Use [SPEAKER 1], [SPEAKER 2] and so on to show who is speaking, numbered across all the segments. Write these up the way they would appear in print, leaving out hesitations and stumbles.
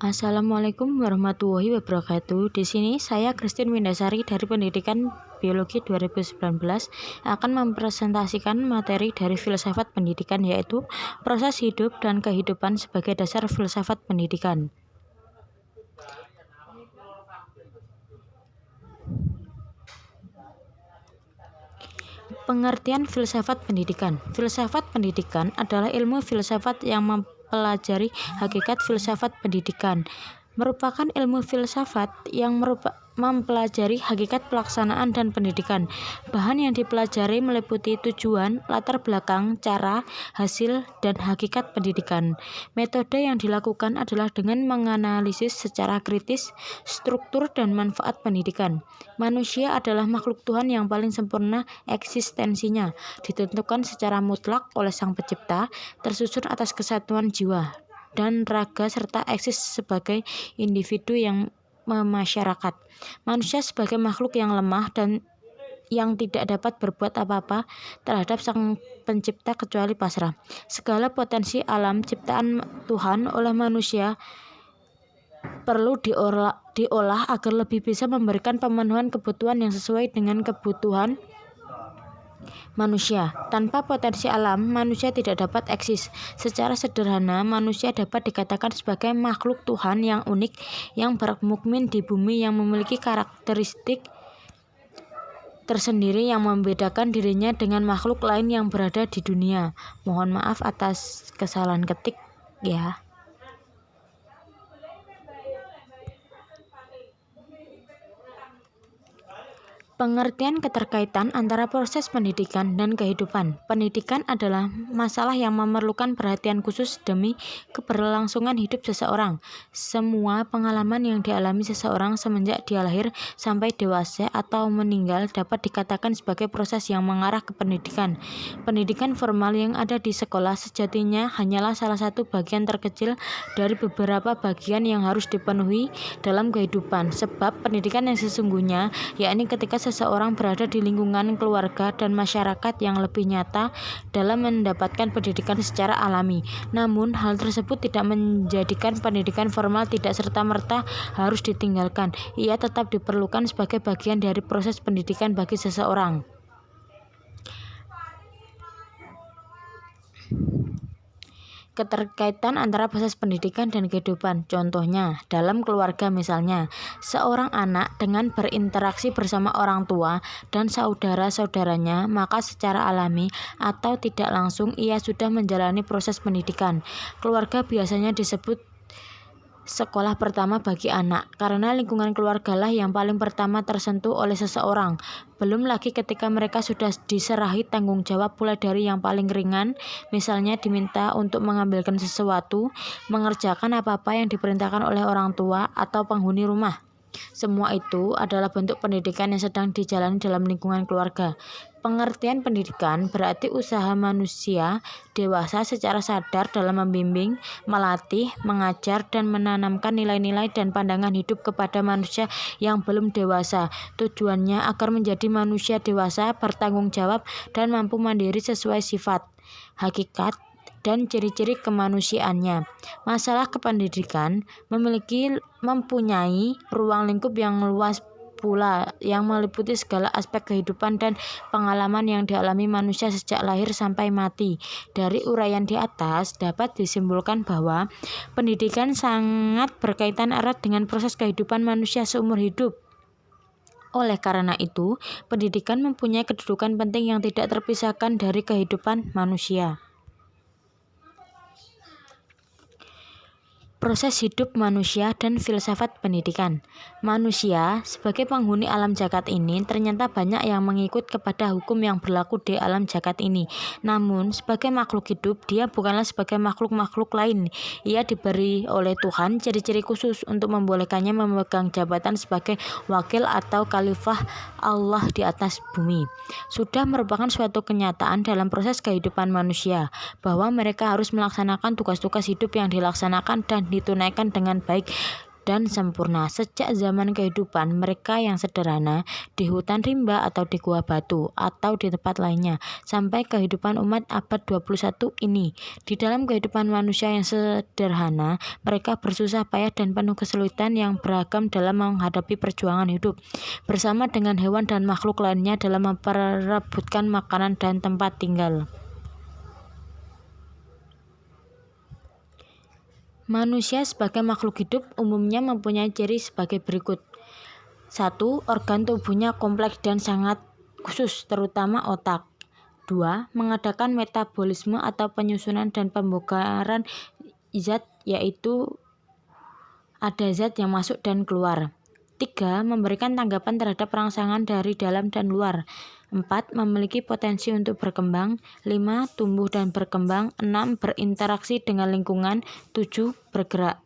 [SPEAKER 1] Assalamualaikum warahmatullahi wabarakatuh. Di sini saya Christine Windasari dari Pendidikan Biologi 2019 akan mempresentasikan materi dari filsafat pendidikan, yaitu proses hidup dan kehidupan sebagai dasar filsafat pendidikan. Pengertian filsafat pendidikan. Filsafat pendidikan adalah ilmu filsafat yang mempelajari hakikat filsafat pendidikan. Merupakan ilmu filsafat yang mempelajari hakikat pelaksanaan dan pendidikan. Bahan yang dipelajari meliputi tujuan, latar belakang, cara, hasil, dan hakikat pendidikan. Metode yang dilakukan adalah dengan menganalisis secara kritis struktur dan manfaat pendidikan. Manusia adalah makhluk Tuhan yang paling sempurna eksistensinya, ditentukan secara mutlak oleh Sang Pencipta, tersusun atas kesatuan jiwa dan raga serta eksis sebagai individu yang memasyarakat. Manusia sebagai makhluk yang lemah dan yang tidak dapat berbuat apa-apa terhadap Sang Pencipta kecuali pasrah. Segala potensi alam ciptaan Tuhan oleh manusia perlu diolah agar lebih bisa memberikan pemenuhan kebutuhan yang sesuai dengan kebutuhan manusia. Tanpa potensi alam, manusia tidak dapat eksis. Secara sederhana, manusia dapat dikatakan sebagai makhluk Tuhan yang unik, yang bermukmin di bumi, yang memiliki karakteristik tersendiri yang membedakan dirinya dengan makhluk lain yang berada di dunia. Mohon maaf atas kesalahan ketik ya. Pengertian keterkaitan antara proses pendidikan dan kehidupan. Pendidikan adalah masalah yang memerlukan perhatian khusus demi keberlangsungan hidup seseorang. Semua pengalaman yang dialami seseorang semenjak dia lahir sampai dewasa atau meninggal dapat dikatakan sebagai proses yang mengarah ke pendidikan. Pendidikan formal yang ada di sekolah sejatinya hanyalah salah satu bagian terkecil dari beberapa bagian yang harus dipenuhi dalam kehidupan. Sebab pendidikan yang sesungguhnya, yakni ketika seseorang berada di lingkungan keluarga dan masyarakat yang lebih nyata dalam mendapatkan pendidikan secara alami. Namun, hal tersebut tidak menjadikan pendidikan formal tidak serta-merta harus ditinggalkan. Ia tetap diperlukan sebagai bagian dari proses pendidikan bagi seseorang. Keterkaitan antara proses pendidikan dan kehidupan. Contohnya, dalam keluarga misalnya, seorang anak dengan berinteraksi bersama orang tua dan saudara-saudaranya, maka secara alami atau tidak langsung ia sudah menjalani proses pendidikan. Keluarga biasanya disebut sekolah pertama bagi anak, karena lingkungan keluargalah yang paling pertama tersentuh oleh seseorang. Belum lagi ketika mereka sudah diserahi tanggung jawab mulai dari yang paling ringan, misalnya diminta untuk mengambilkan sesuatu, mengerjakan apa-apa yang diperintahkan oleh orang tua atau penghuni rumah. Semua itu adalah bentuk pendidikan yang sedang dijalani dalam lingkungan keluarga. Pengertian pendidikan berarti usaha manusia dewasa secara sadar dalam membimbing, melatih, mengajar, dan menanamkan nilai-nilai dan pandangan hidup kepada manusia yang belum dewasa. Tujuannya agar menjadi manusia dewasa, bertanggung jawab, dan mampu mandiri sesuai sifat, hakikat, dan ciri-ciri kemanusiaannya. Masalah kependidikan mempunyai ruang lingkup yang luas pula, yang meliputi segala aspek kehidupan dan pengalaman yang dialami manusia sejak lahir sampai mati. Dari uraian di atas dapat disimpulkan bahwa pendidikan sangat berkaitan erat dengan proses kehidupan manusia seumur hidup. Oleh karena itu, pendidikan mempunyai kedudukan penting yang tidak terpisahkan dari kehidupan manusia. Proses hidup manusia dan filsafat pendidikan. Manusia sebagai penghuni alam jagat ini ternyata banyak yang mengikut kepada hukum yang berlaku di alam jagat ini. Namun sebagai makhluk hidup, dia bukanlah sebagai makhluk-makhluk lain. Ia diberi oleh Tuhan ciri-ciri khusus untuk membolehkannya memegang jabatan sebagai wakil atau khalifah Allah di atas bumi. Sudah merupakan suatu kenyataan dalam proses kehidupan manusia bahwa mereka harus melaksanakan tugas-tugas hidup yang dilaksanakan dan ditunaikan dengan baik dan sempurna. Sejak zaman kehidupan mereka yang sederhana di hutan rimba atau di gua batu atau di tempat lainnya, sampai kehidupan umat abad 21 ini. Di dalam kehidupan manusia yang sederhana, mereka bersusah payah dan penuh kesulitan yang beragam dalam menghadapi perjuangan hidup bersama dengan hewan dan makhluk lainnya dalam memperebutkan makanan dan tempat tinggal. Manusia sebagai makhluk hidup umumnya mempunyai ciri sebagai berikut. 1. Organ tubuhnya kompleks dan sangat khusus, terutama otak. 2. Mengadakan metabolisme atau penyusunan dan pembongkaran zat, yaitu ada zat yang masuk dan keluar. 3. Memberikan tanggapan terhadap rangsangan dari dalam dan luar. 4. Memiliki potensi untuk berkembang. 5. Tumbuh dan berkembang. 6. Berinteraksi dengan lingkungan. 7. Bergerak.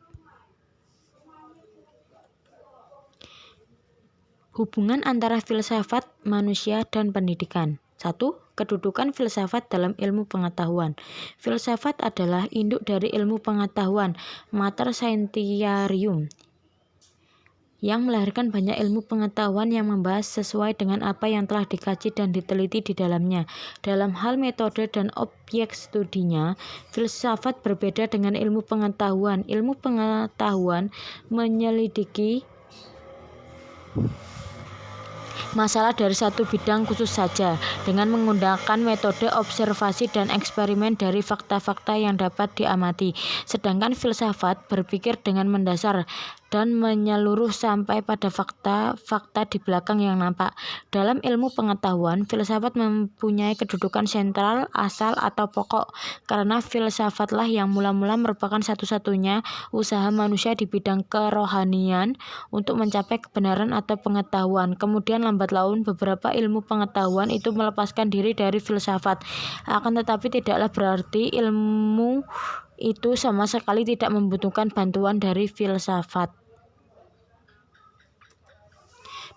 [SPEAKER 1] Hubungan antara filsafat, manusia, dan pendidikan. 1. Kedudukan filsafat dalam ilmu pengetahuan. Filsafat adalah induk dari ilmu pengetahuan, mater scientiarum, yang melahirkan banyak ilmu pengetahuan yang membahas sesuai dengan apa yang telah dikaji dan diteliti di dalamnya. Dalam hal metode dan objek studinya, filsafat berbeda dengan ilmu pengetahuan. Ilmu pengetahuan menyelidiki masalah dari satu bidang khusus saja dengan menggunakan metode observasi dan eksperimen dari fakta-fakta yang dapat diamati. Sedangkan filsafat berpikir dengan mendasar dan menyeluruh sampai pada fakta-fakta di belakang yang nampak. Dalam ilmu pengetahuan, filsafat mempunyai kedudukan sentral, asal atau pokok, karena filsafatlah yang mula-mula merupakan satu-satunya usaha manusia di bidang kerohanian untuk mencapai kebenaran atau pengetahuan. Kemudian lambat laun beberapa ilmu pengetahuan itu melepaskan diri dari filsafat. Akan tetapi tidaklah berarti ilmu itu sama sekali tidak membutuhkan bantuan dari filsafat.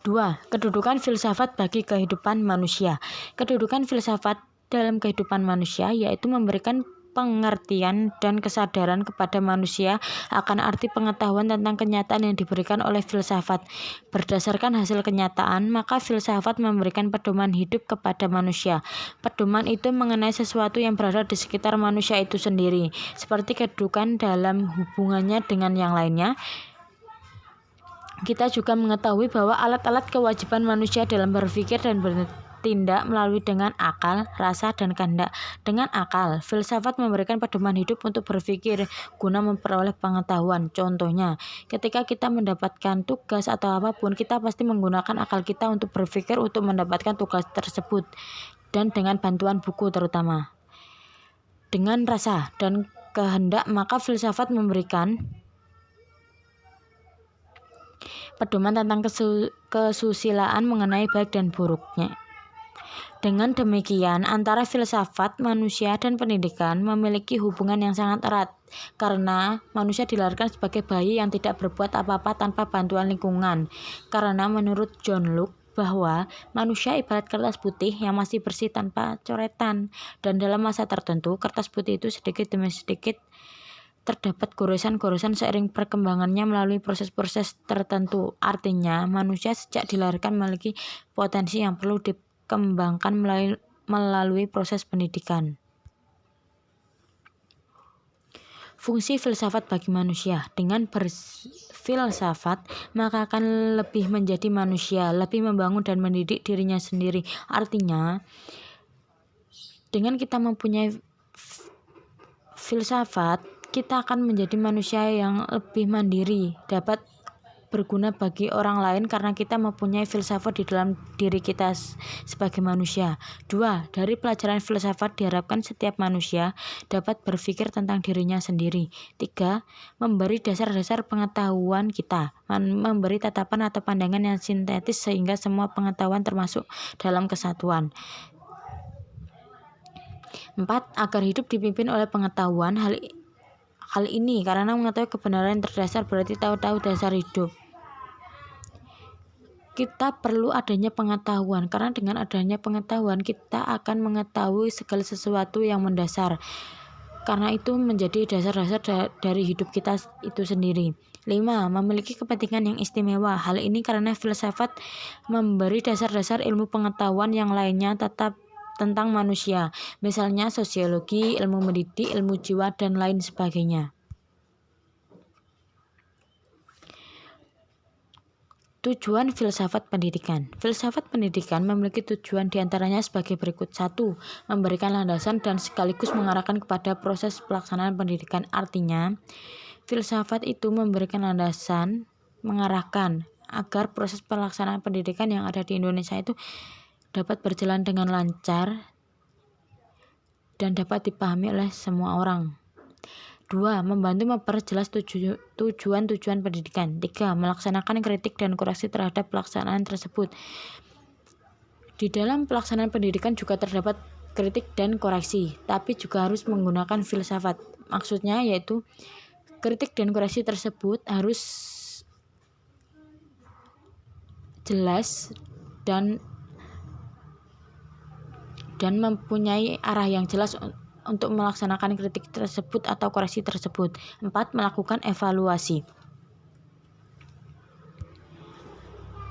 [SPEAKER 1] 2. Kedudukan filsafat bagi kehidupan manusia. Kedudukan filsafat dalam kehidupan manusia yaitu memberikan pengertian dan kesadaran kepada manusia akan arti pengetahuan tentang kenyataan yang diberikan oleh filsafat. Berdasarkan hasil kenyataan, maka filsafat memberikan pedoman hidup kepada manusia. Pedoman itu mengenai sesuatu yang berada di sekitar manusia itu sendiri, seperti kedudukan dalam hubungannya dengan yang lainnya. Kita juga mengetahui bahwa alat-alat kewajiban manusia dalam berpikir dan bertindak melalui dengan akal, rasa, dan kehendak. Dengan akal, filsafat memberikan pedoman hidup untuk berpikir guna memperoleh pengetahuan. Contohnya, ketika kita mendapatkan tugas atau apapun, kita pasti menggunakan akal kita untuk berpikir untuk mendapatkan tugas tersebut, dan dengan bantuan buku terutama. Dengan rasa dan kehendak, maka filsafat memberikan pedoman tentang kesusilaan mengenai baik dan buruknya. Dengan demikian, antara filsafat, manusia, dan pendidikan memiliki hubungan yang sangat erat, karena manusia dilahirkan sebagai bayi yang tidak berbuat apa-apa tanpa bantuan lingkungan. Karena menurut John Locke, bahwa manusia ibarat kertas putih yang masih bersih tanpa coretan, dan dalam masa tertentu, kertas putih itu sedikit demi sedikit terdapat goresan-goresan seiring perkembangannya melalui proses-proses tertentu. Artinya, manusia sejak dilahirkan memiliki potensi yang perlu dikembangkan melalui proses pendidikan. Fungsi filsafat bagi manusia. Dengan berfilsafat, maka akan lebih menjadi manusia, lebih membangun dan mendidik dirinya sendiri. Artinya, dengan kita mempunyai filsafat, kita akan menjadi manusia yang lebih mandiri, dapat berguna bagi orang lain karena kita mempunyai filsafat di dalam diri kita sebagai manusia. 2. Dari pelajaran filsafat diharapkan setiap manusia dapat berpikir tentang dirinya sendiri. 3. Memberi dasar-dasar pengetahuan kita, memberi tatapan atau pandangan yang sintetis sehingga semua pengetahuan termasuk dalam kesatuan. 4. Agar hidup dipimpin oleh pengetahuan. Hal ini karena mengetahui kebenaran yang terdasar berarti tahu dasar hidup. Kita perlu adanya pengetahuan, karena dengan adanya pengetahuan kita akan mengetahui segala sesuatu yang mendasar. karena itu menjadi dasar-dasar dari hidup kita itu sendiri. 5. Memiliki kepentingan yang istimewa. Hal ini karena filsafat memberi dasar-dasar ilmu pengetahuan yang lainnya tetap tentang manusia, misalnya sosiologi, ilmu mendidik, ilmu jiwa, dan lain sebagainya. Tujuan filsafat pendidikan. Filsafat pendidikan memiliki tujuan diantaranya sebagai berikut. 1. Memberikan landasan dan sekaligus mengarahkan kepada proses pelaksanaan pendidikan. Artinya, filsafat itu memberikan landasan, mengarahkan agar proses pelaksanaan pendidikan yang ada di Indonesia itu dapat berjalan dengan lancar dan dapat dipahami oleh semua orang. 2. Membantu memperjelas tujuan-tujuan pendidikan. 3. Melaksanakan kritik dan koreksi terhadap pelaksanaan tersebut. Di dalam pelaksanaan pendidikan juga terdapat kritik dan koreksi, tapi juga harus menggunakan filsafat. Maksudnya yaitu kritik dan koreksi tersebut harus jelas dan mempunyai arah yang jelas untuk melaksanakan kritik tersebut atau koreksi tersebut. 4. Melakukan evaluasi.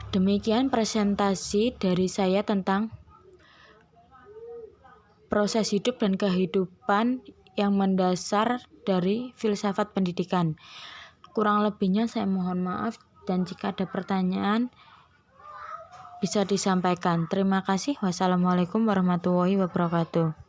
[SPEAKER 1] Demikian presentasi dari saya tentang proses hidup dan kehidupan yang mendasar dari filsafat pendidikan. Kurang lebihnya saya mohon maaf, dan jika ada pertanyaan bisa disampaikan. Terima kasih. Wassalamualaikum warahmatullahi wabarakatuh.